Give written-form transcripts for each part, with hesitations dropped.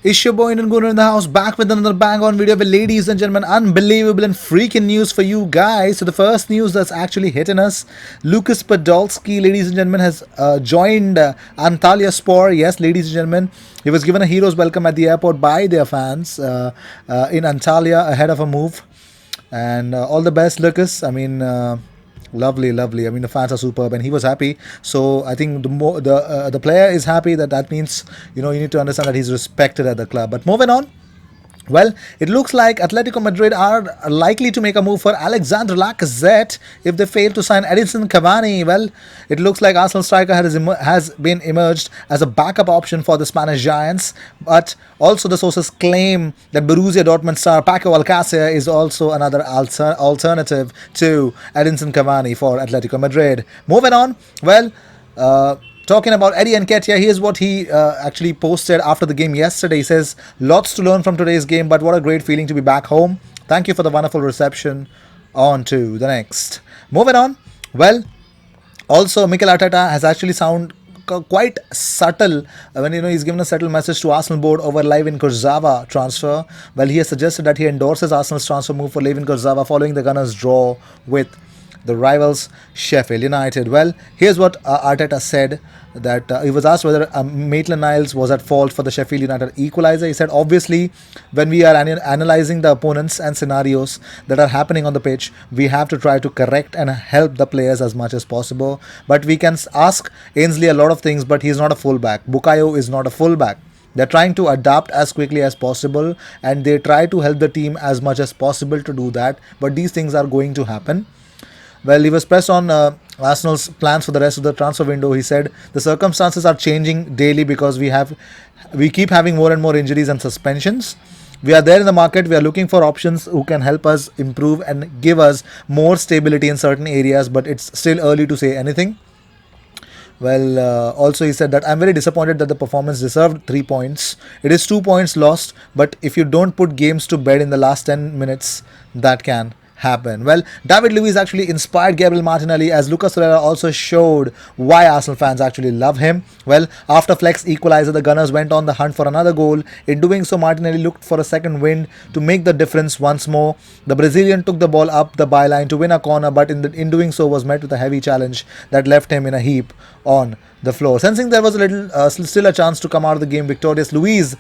It's your boy Indian Guno in the house, back with another bang on video. But ladies and gentlemen, unbelievable and freaking news for you guys. So the first news that's actually hitting us, Lucas Podolski, ladies and gentlemen, has joined Antalya Spor. Yes, ladies and gentlemen, he was given a hero's welcome at the airport by their fans in Antalya ahead of a move. And all the best, Lucas. Lovely, lovely. I mean, the fans are superb, and he was happy. So I think the player is happy. That means you need to understand that he's respected at the club. But moving on. Well, it looks like Atletico Madrid are likely to make a move for Alexander Lacazette if they fail to sign Edinson Cavani. Well, it looks like Arsenal striker has been emerged as a backup option for the Spanish Giants, but also the sources claim that Borussia Dortmund star Paco Alcacer is also another alternative to Edinson Cavani for Atletico Madrid. Moving on, well. Talking about Eddie Nketiah, here's what he actually posted after the game yesterday. He says, "Lots to learn from today's game, but what a great feeling to be back home. Thank you for the wonderful reception. On to the next." Moving on. Well, also Mikel Arteta has actually sound quite subtle when he's given a subtle message to Arsenal board over Levin Kurzawa transfer. Well, he has suggested that he endorses Arsenal's transfer move for Levin Kurzawa following the Gunners' draw with the rivals Sheffield United. Well, here's what Arteta said, that he was asked whether Maitland-Niles was at fault for the Sheffield United equalizer. He said, obviously, when we are analysing the opponents and scenarios that are happening on the pitch, we have to try to correct and help the players as much as possible. But we can ask Ainsley a lot of things, but he's not a fullback. Bukayo is not a fullback. They're trying to adapt as quickly as possible, and they try to help the team as much as possible to do that. But these things are going to happen. Well, he was pressed on Arsenal's plans for the rest of the transfer window. He said the circumstances are changing daily because we keep having more and more injuries and suspensions. We are there in the market. We are looking for options who can help us improve and give us more stability in certain areas, but it's still early to say anything. Well, also he said that I'm very disappointed that the performance deserved 3 points. It is 2 points lost, but if you don't put games to bed in the last 10 minutes, that can happen. Well, David Luiz actually inspired Gabriel Martinelli, as Lucas Torreira also showed why Arsenal fans actually love him. Well, after Fleck's equalizer, the Gunners went on the hunt for another goal. In doing so, Martinelli looked for a second wind to make the difference once more. The Brazilian took the ball up the byline to win a corner, but in doing so was met with a heavy challenge that left him in a heap on the floor. Sensing there was a little still a chance to come out of the game victorious, Luiz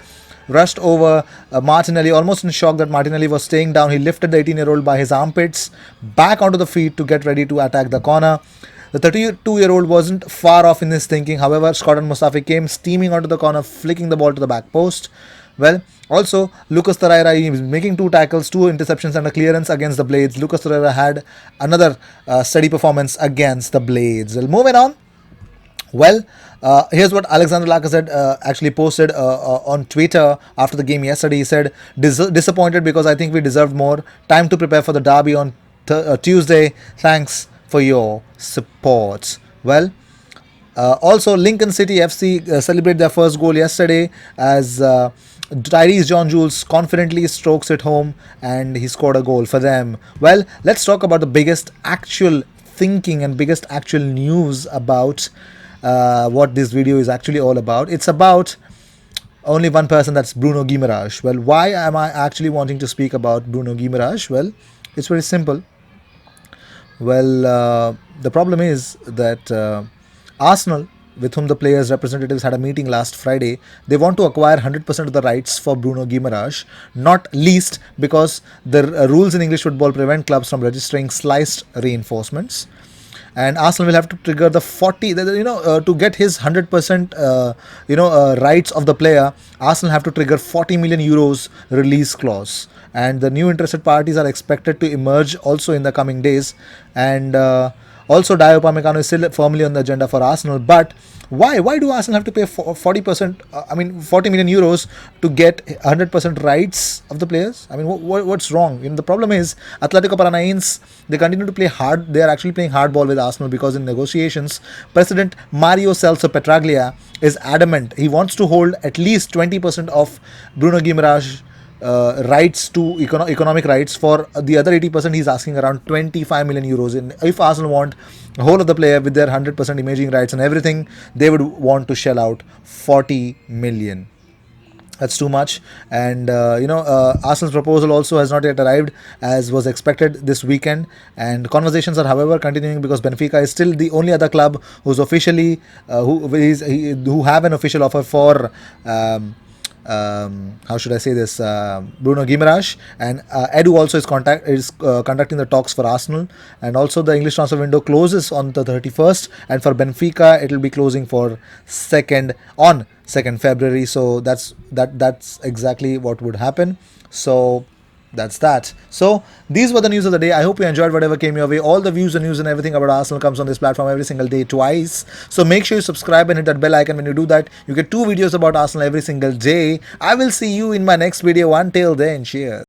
rushed over Martinelli, almost in shock that Martinelli was staying down. He lifted the 18-year-old by his armpits back onto the feet to get ready to attack the corner. The 32-year-old wasn't far off in his thinking. However, Scott and Mustafi came steaming onto the corner, flicking the ball to the back post. Well, also, Lucas Torreira, he was making 2 tackles, 2 interceptions, and a clearance against the Blades. Lucas Torreira had another steady performance against the Blades. Well, moving on. Well, here's what Alexander Lacazette actually posted on Twitter after the game yesterday. He said, disappointed because I think we deserved more. Time to prepare for the derby on Tuesday. Thanks for your support. Well, also, Lincoln City FC celebrate their first goal yesterday as Tyrese John Jules confidently strokes it home and he scored a goal for them. Well, let's talk about the biggest actual thinking and biggest actual news about what this video is actually all about. It's about only one person, that's Bruno Guimaraes. Well, why am I actually wanting to speak about Bruno Guimaraes? Well, it's very simple. Well, the problem is that Arsenal, with whom the players' representatives had a meeting last Friday, they want to acquire 100% of the rights for Bruno Guimaraes, not least because the rules in English football prevent clubs from registering sliced reinforcements. And Arsenal will have to trigger the 40, to get his 100%, rights of the player. Arsenal have to trigger 40 million euros release clause, and the new interested parties are expected to emerge also in the coming days. And also, Dayot Upamecano is still firmly on the agenda for Arsenal. But why do Arsenal have to pay 40%? 40 million euros to get 100% rights of the players? I mean, what's wrong? The problem is Atletico Paranaense, they continue to play hard. They are actually playing hardball with Arsenal because in negotiations, President Mario Celso Petraglia is adamant. He wants to hold at least 20% of Bruno Guimaraes rights to economic rights. For the other 80%, he's asking around 25 million euros. And if Arsenal want the whole of the player with their 100% imaging rights and everything, they would want to shell out 40 million. That's too much. And Arsenal's proposal also has not yet arrived as was expected this weekend. And conversations are, however, continuing because Benfica is still the only other club who's officially who have an official offer for. How should I say this? Bruno Guimaraes, and Edu also is conducting the talks for Arsenal, and also the English transfer window closes on the 31st, and for Benfica it will be closing for second February. So that's exactly what would happen. So that's that. So these were the news of the day. I hope you enjoyed whatever came your way. All the views and news and everything about Arsenal comes on this platform every single day, twice. So make sure you subscribe and hit that bell icon. When you do that, you get 2 videos about Arsenal every single day. I will see you in my next video. Until then, cheers.